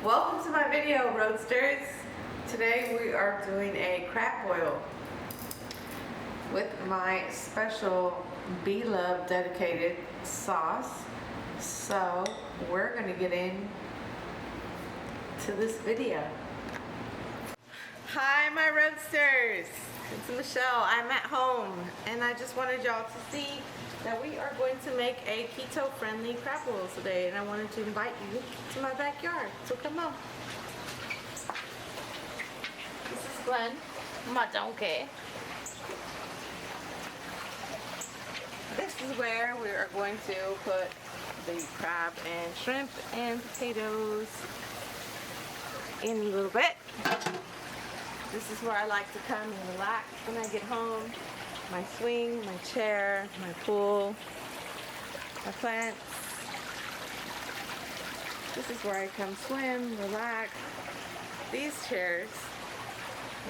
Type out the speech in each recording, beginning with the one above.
Welcome to my video, roadsters. Today we are doing a crab boil with my special BLoves dedicated sauce. So we're gonna get in to this video. Hi my roadsters, it's Michelle. I'm at home and I just wanted y'all to see that we are going to make a keto-friendly crab boil today, and I wanted to invite you to my backyard. So come on. This is Glenn, my donkey. This is where we are going to put the crab and shrimp and potatoes in a little bit. This is where I like to come and relax when I get home. My swing, my chair, my pool, my plants. This is where I come swim, relax. These chairs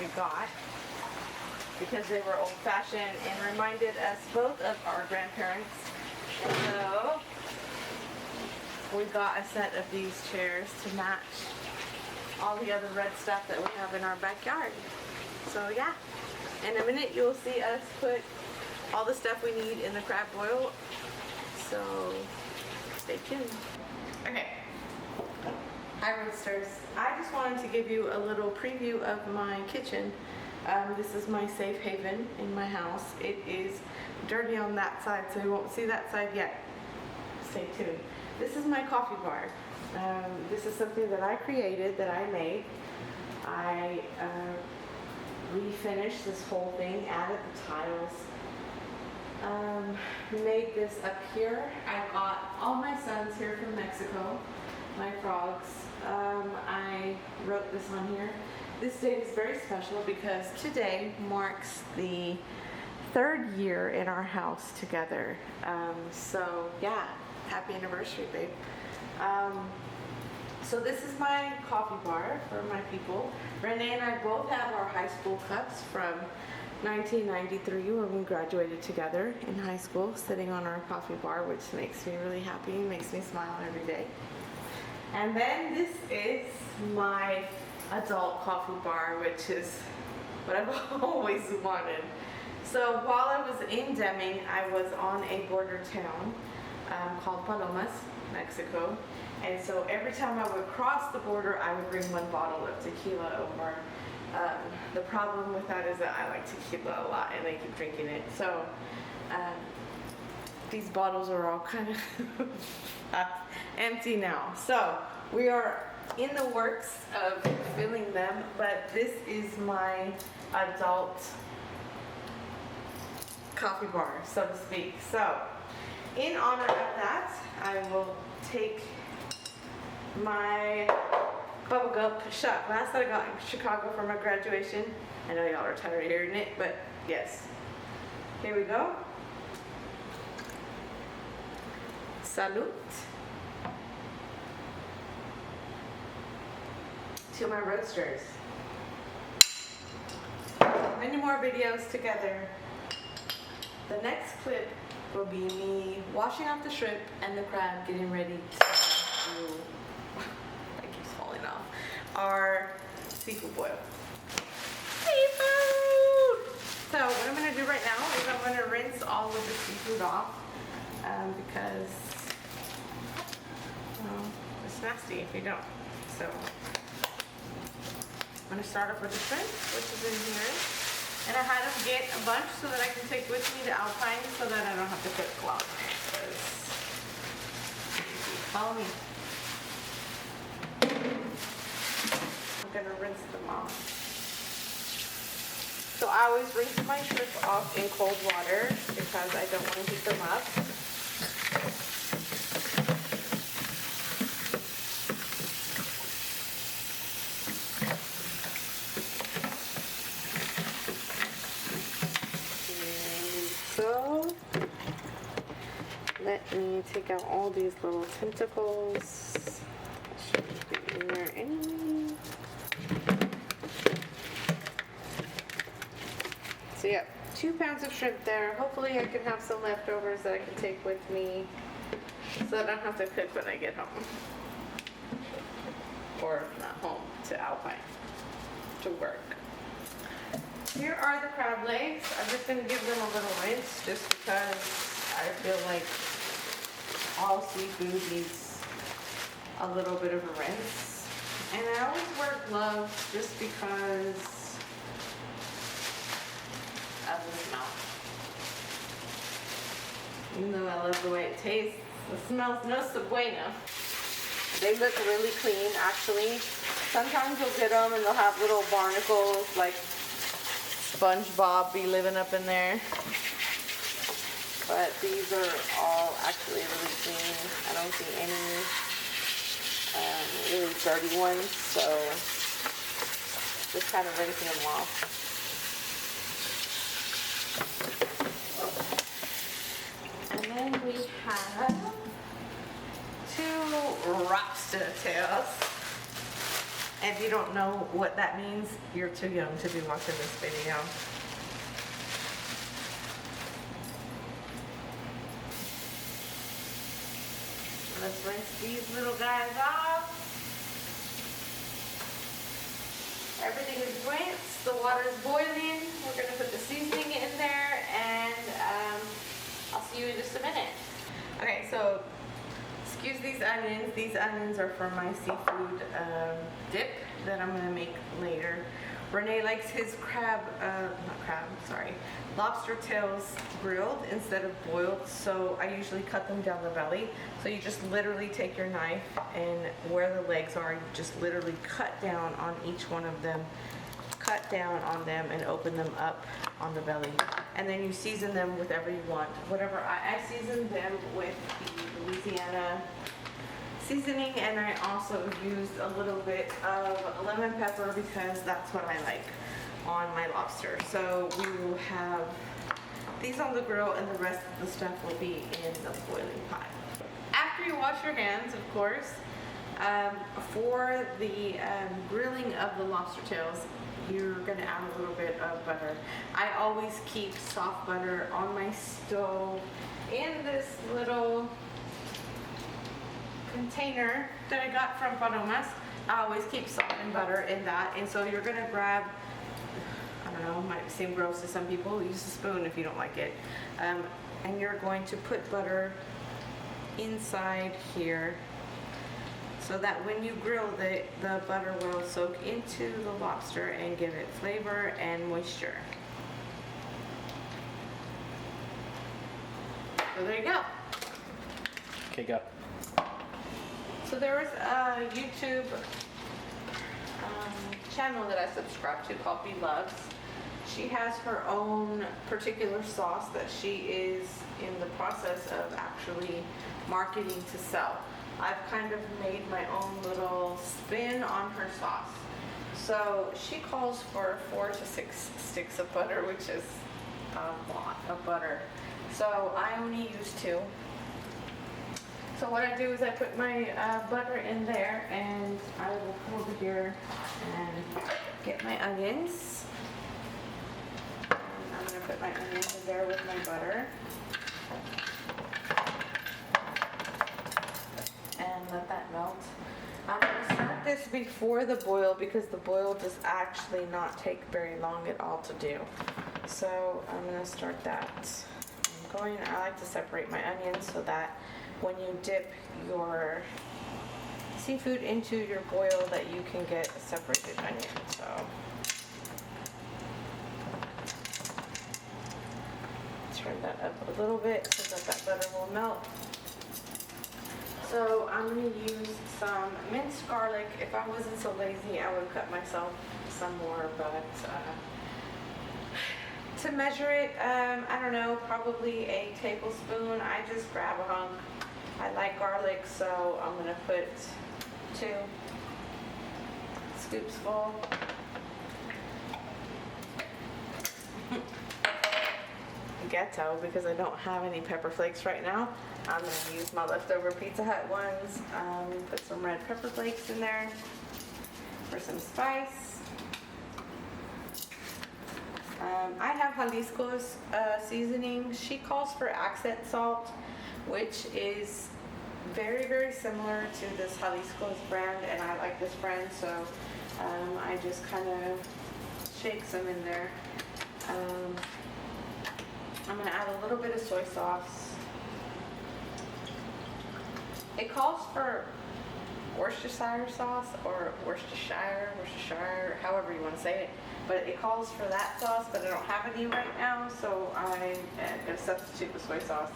we got because they were old-fashioned and reminded us both of our grandparents. And so we got a set of these chairs to match all the other red stuff that we have in our backyard. So yeah. In a minute you'll see us put all the stuff we need in the crab boil, so stay tuned. Okay, hi roadsters. I just wanted to give you a little preview of my kitchen. This is my safe haven in my house. It is dirty on that side, so you won't see that side yet. Stay tuned. This is my coffee bar. This is something that I created, that I made. I refinished this whole thing, added the tiles, made this up here. I got all my sons here from Mexico, my frogs. I wrote this on here. This date is very special because today marks the 3rd year in our house together. So yeah, happy anniversary, babe. So this is my coffee bar for my people. Renee and I both have our high school cups from 1993 when we graduated together in high school, sitting on our coffee bar, which makes me really happy, makes me smile every day. And then this is my adult coffee bar, which is what I've always wanted. So while I was in Deming, I was on a border town called Palomas, Mexico. And so every time I would cross the border, I would bring one bottle of tequila over. The problem with that is that I like tequila a lot and I keep drinking it. So these bottles are all kind of empty now. So we are in the works of filling them, but this is my adult coffee bar, so to speak. So in honor of that, I will take my bubblegum shot glass that I got in Chicago for my graduation. I know y'all are tired of hearing it, but yes. Here we go. Salute to my roasters. Many more videos together. The next clip will be me washing off the shrimp and the crab, getting ready to our seafood boil. Seafood! So what I'm going to do right now is I'm going to rinse all of the seafood off because well, it's nasty if you don't. So I'm going to start off with the shrimp, which is in here. And I had them get a bunch so that I can take with me to Alpine so that I don't have to flip flop. Follow me. I'm gonna rinse them off. So I always rinse my shrimp off in cold water because I don't want to heat them up. And so let me take out all these little tentacles. Shouldn't be in there anyway. So yeah, 2 pounds of shrimp there. Hopefully I can have some leftovers that I can take with me so I don't have to cook when I get home. Or to Alpine to work. Here are the crab legs. I'm just going to give them a little rinse just because I feel like all seafood needs a little bit of a rinse. And I always wear gloves just because of the smell. Even though I love the way it tastes, the smell's no so bueno. They look really clean, actually. Sometimes you'll get them and they'll have little barnacles, like SpongeBob be living up in there. But these are all actually really clean. I don't see any really dirty ones, so just kind of rinsing them off. And then we have 2 lobster tails. If you don't know what that means, you're too young to be watching this video. Let's rinse these little guys off. Everything is rinsed, the water is boiling. We're gonna put the seasoning in there and I'll see you in just a minute. Okay, so excuse these onions. These onions are for my seafood dip that I'm gonna make later. Renee likes his lobster tails grilled instead of boiled, so I usually cut them down the belly. So you just literally take your knife and where the legs are, you just literally cut down on each one of them, cut down on them and open them up on the belly. And then you season them with whatever you want. Whatever, I season them with the Louisiana seasoning, and I also used a little bit of lemon pepper because that's what I like on my lobster. So we will have these on the grill and the rest of the stuff will be in the boiling pot. After you wash your hands, of course, for the grilling of the lobster tails, you're gonna add a little bit of butter. I always keep soft butter on my stove in this little container that I got from Palomas. I always keep salt and butter in that, and so you're gonna grab, I don't know, might seem gross to some people, use a spoon if you don't like it, and you're going to put butter inside here so that when you grill the butter will soak into the lobster and give it flavor and moisture. So there you go. Okay, go. So there was a YouTube channel that I subscribe to called BLoves. She has her own particular sauce that she is in the process of actually marketing to sell. I've kind of made my own little spin on her sauce. So she calls for 4 to 6 sticks of butter, which is a lot of butter. So I only use 2. So what I do is I put my butter in there, and I will come over here and get my onions. And I'm going to put my onions in there with my butter. And let that melt. I'm going to start this before the boil because the boil does actually not take very long at all to do. So I'm going to start that. I like to separate my onions so that when you dip your seafood into your boil that you can get a separated onion. So turn that up a little bit so that butter will melt. So I'm going to use some minced garlic. If I wasn't so lazy, I would cut myself some more, but to measure it, I don't know, probably a tablespoon. I just grab a hunk. I like garlic, so I'm going to put 2 scoops full. Ghetto, because I don't have any pepper flakes right now. I'm going to use my leftover Pizza Hut ones. Put some red pepper flakes in there for some spice. I have Jalisco's seasoning. She calls for accent salt, which is very, very similar to this Jalisco's brand, and I like this brand, so I just kind of shake some in there. I'm going to add a little bit of soy sauce. It calls for Worcestershire sauce, or Worcestershire, however you want to say it. But it calls for that sauce, but I don't have any right now, so I'm going to substitute with soy sauce.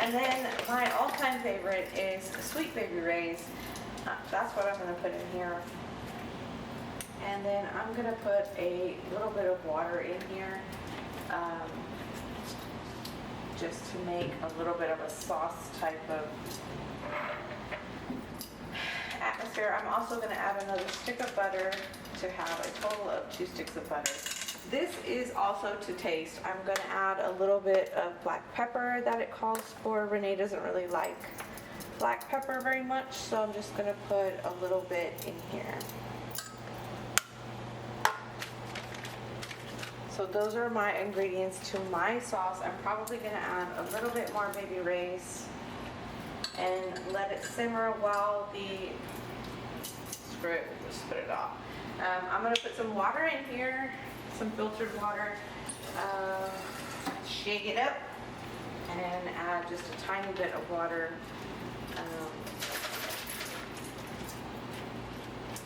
And then my all-time favorite is Sweet Baby Ray's. That's what I'm going to put in here. And then I'm going to put a little bit of water in here, just to make a little bit of a sauce type of atmosphere. I'm also going to add another stick of butter to have a total of 2 sticks of butter. This is also to taste. I'm going to add a little bit of black pepper that it calls for. Renee doesn't really like black pepper very much, so I'm just going to put a little bit in here. So those are my ingredients to my sauce. I'm probably going to add a little bit more Baby Ray's and let it simmer while the, screw it, we'll just put it off. I'm going to put some water in here, some filtered water, shake it up, and add just a tiny bit of water,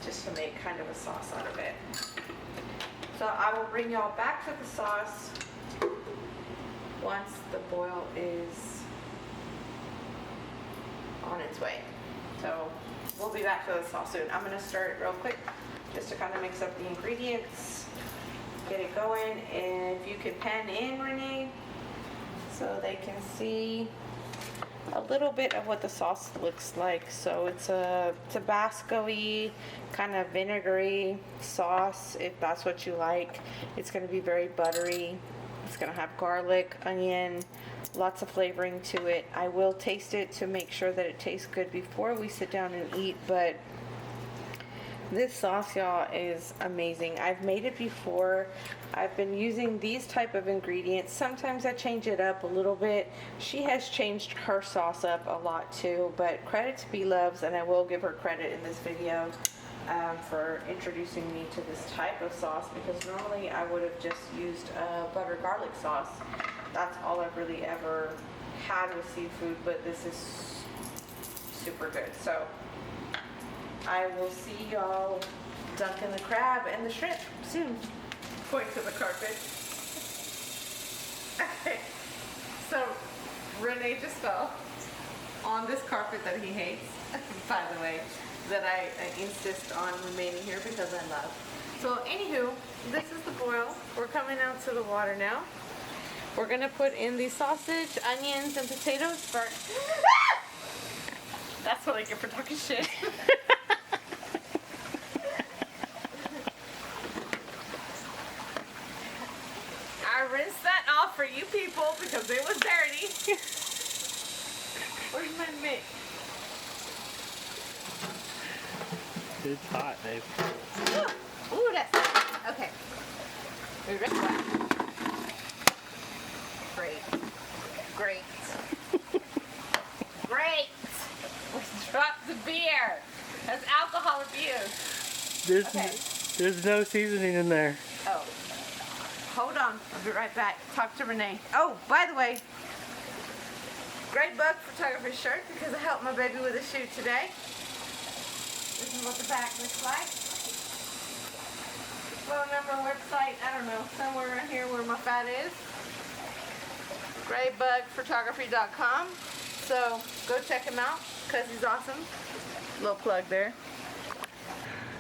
just to make kind of a sauce out of it. So I will bring y'all back to the sauce once the boil is on its way. So we'll be back to the sauce soon. I'm going to stir it real quick just to kind of mix up the ingredients, get it going. And if you could pan in, Renee, so they can see a little bit of what the sauce looks like. So it's a Tabasco-y, kind of vinegary sauce, if that's what you like. It's going to be very buttery. It's going to have garlic, onion, lots of flavoring to it. I will taste it to make sure that it tastes good before we sit down and eat, but this sauce, y'all, is amazing. I've made it before. I've been using these type of ingredients. Sometimes I change it up a little bit. She has changed her sauce up a lot too, but credit to BLoves, and I will give her credit in this video for introducing me to this type of sauce, because normally I would have just used butter garlic sauce. That's all I've really ever had with seafood, but this is super good. So I will see y'all dunking the crab and the shrimp soon. Point to the carpet. Okay, so Renee just fell on this carpet that he hates, by the way, that I insist on remaining here because I love. So anywho, this is the boil. We're coming out to the water now. We're gonna put in the sausage, onions, and potatoes first. That's what I get for talking shit. I rinsed that off for you people because it was dirty. Where's my mitt? It's hot, babe. Ooh, that's hot. Okay. We ready? Great. Great. Great. Let's drop the beer. That's alcohol abuse. There's no seasoning in there. Oh. Hold on. I'll be right back. Talk to Renee. Oh, by the way, great bug photography shirt because I helped my baby with a shoot today. This is what the back looks like. Phone number, website, I don't know, somewhere around here where my fat is. Greatbugphotography.com. So go check him out because he's awesome. Little plug there.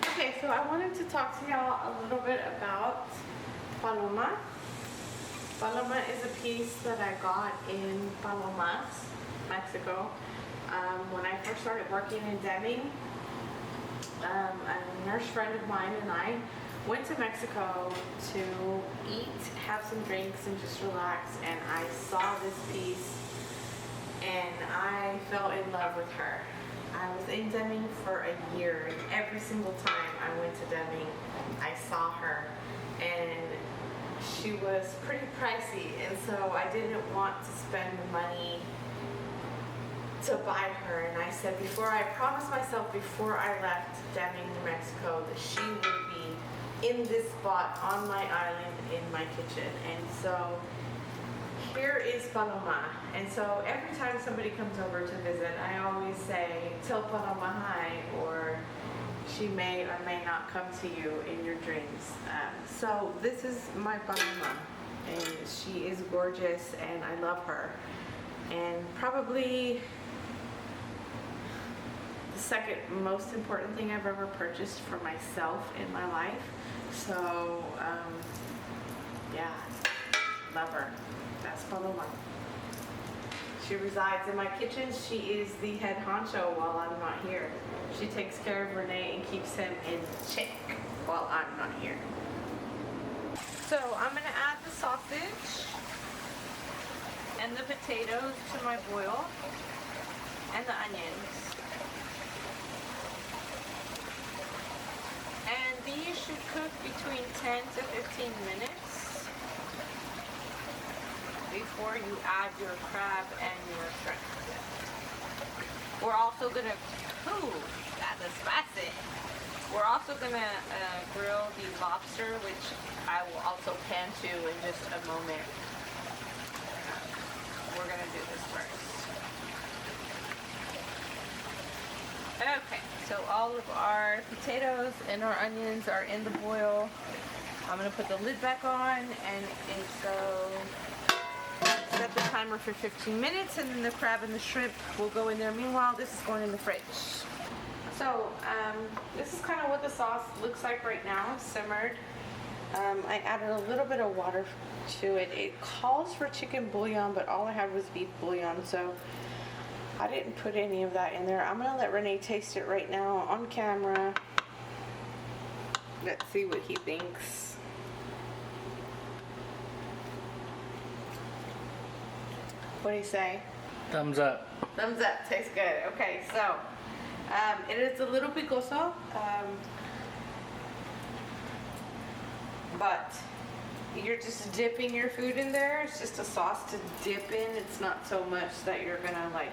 Okay, so I wanted to talk to y'all a little bit about Paloma. Paloma is a piece that I got in Palomas, Mexico. When I first started working in Deming, a nurse friend of mine and I went to Mexico to eat, have some drinks, and just relax. And I saw this piece and I fell in love with her. I was in Deming for a year, and every single time I went to Deming, I saw her, and she was pretty pricey, and so I didn't want to spend the money to buy her, and I said I promised myself before I left Deming, New Mexico, that she would be in this spot on my island in my kitchen. And so here is Paloma. And so every time somebody comes over to visit, I always say, tell Paloma hi, or she may or may not come to you in your dreams. So this is my Paloma, and she is gorgeous, and I love her. And probably the second most important thing I've ever purchased for myself in my life. So, yeah, love her. That's Paloma. She resides in my kitchen. She is the head honcho while I'm not here. She takes care of Renee and keeps him in check while I'm not here. So I'm gonna add the sausage and the potatoes to my boil and the onions. And these should cook between 10 to 15 minutes before you add your crab and your shrimp. We're also gonna, that's spicy. We're also gonna grill the lobster, which I will also pan to in just a moment. We're gonna do this first. Okay, so all of our potatoes and our onions are in the boil. I'm gonna put the lid back on, and so set the timer for 15 minutes, and then the crab and the shrimp will go in there. Meanwhile, this is going in the fridge. So this is kind of what the sauce looks like right now, simmered. I added a little bit of water to it. It calls for chicken bouillon, but all I had was beef bouillon, so I didn't put any of that in there. I'm gonna let Renee taste it right now on camera. Let's see what he thinks. What do you say? Thumbs up. Thumbs up. Tastes good. Okay, so it is a little picoso, but you're just dipping your food in there. It's just a sauce to dip in. It's not so much that you're gonna like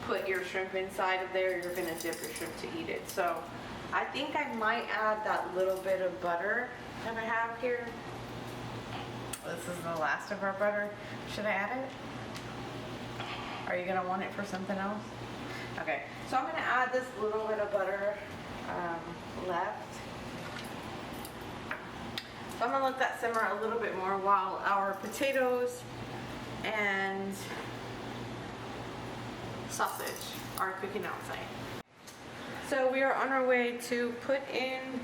put your shrimp inside of there. You're gonna dip your shrimp to eat it. So I think I might add that little bit of butter that I have here. This is the last of our butter. Should I add it? Are you gonna want it for something else? Okay, so I'm gonna add this little bit of butter left. So I'm gonna let that simmer a little bit more while our potatoes and sausage are cooking outside. So we are on our way to put in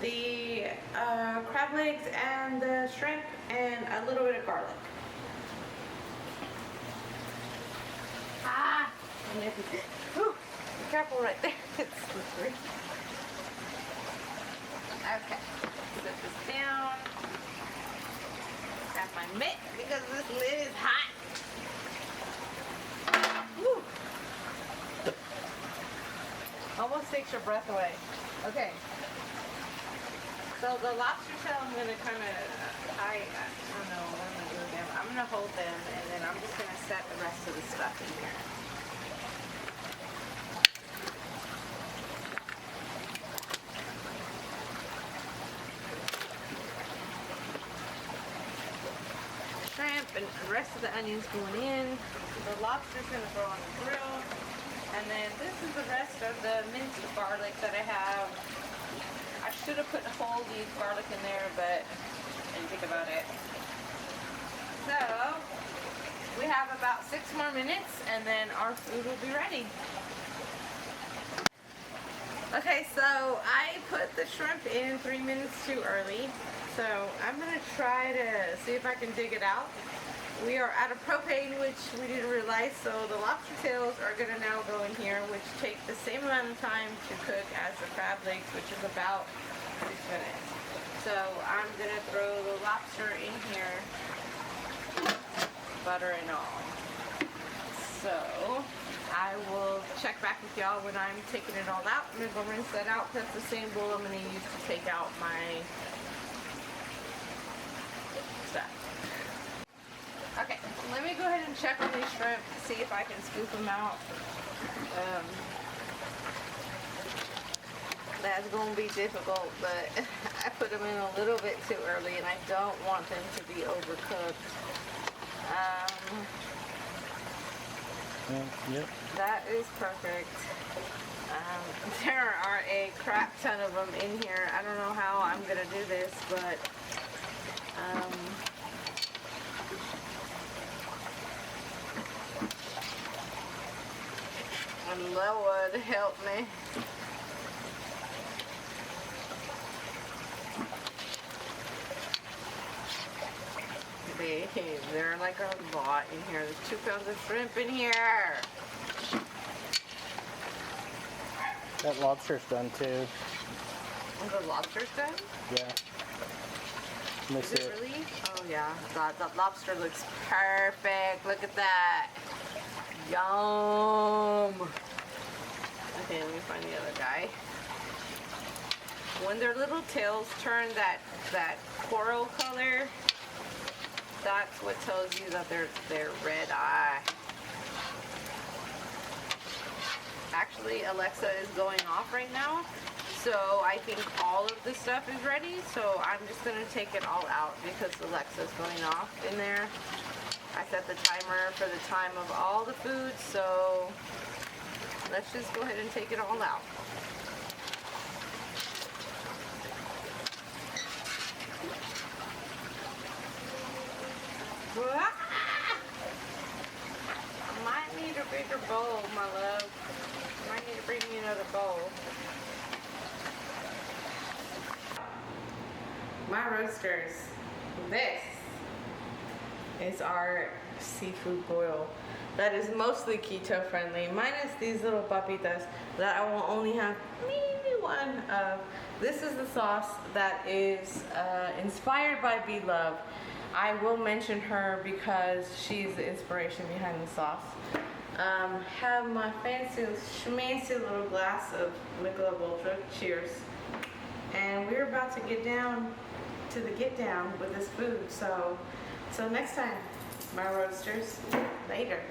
the crab legs and the shrimp and a little bit of garlic. Whew, be careful right there, it's slippery. Okay, set this down. Grab my mitt because this lid is hot. Woo. Almost takes your breath away. Okay. So the lobster tail, I'm gonna kind of, I don't know what I'm gonna do with them. I'm gonna hold them, and then I'm just gonna set the rest of the stuff in here. Shrimp and the rest of the onions going in. The lobster's gonna go on the grill. And then this is the rest of the minced garlic that I have. I should have put whole leaf garlic in there, but I didn't think about it. So we have about 6 more minutes, and then our food will be ready. Okay, so I put the shrimp in 3 minutes too early. So I'm gonna try to see if I can dig it out. We are out of propane, which we didn't realize, so the lobster tails are gonna now go in here, which take the same amount of time to cook as the crab legs, which is about 6 minutes. So I'm gonna throw the lobster in here, butter and all. So I will check back with y'all when I'm taking it all out. I'm gonna go rinse that out. That's the same bowl I'm gonna use to take out my stuff. Okay, let me go ahead and check on these shrimp, see if I can scoop them out. That's going to be difficult, but I put them in a little bit too early and I don't want them to be overcooked. Yep. That is perfect. There are a crap ton of them in here. I don't know how I'm going to do this, but and Lord help me. They're like a lot in here. There's 2 pounds of shrimp in here. That lobster's done too. Oh, the lobster's done? Yeah. Miss Is it really? Oh yeah. That lobster looks perfect. Look at that. Yum. Okay, let me find the other guy. When their little tails turn that coral color, that's what tells you that they're red eye. Actually, Alexa is going off right now, so I think all of the stuff is ready. So I'm just gonna take it all out because Alexa's going off in there. I set the timer for the time of all the food, so let's just go ahead and take it all out. I might need a bigger bowl, my love. I might need to bring me another bowl. My roasters. This is our seafood boil. That is mostly keto friendly, minus these little papitas that I will only have maybe one of. This is the sauce that is inspired by BLoves. I will mention her because she's the inspiration behind the sauce. Have my fancy schmancy little glass of Michelob Ultra. Cheers. And we're about to get down to the get down with this food. So next time, my roasters. Later.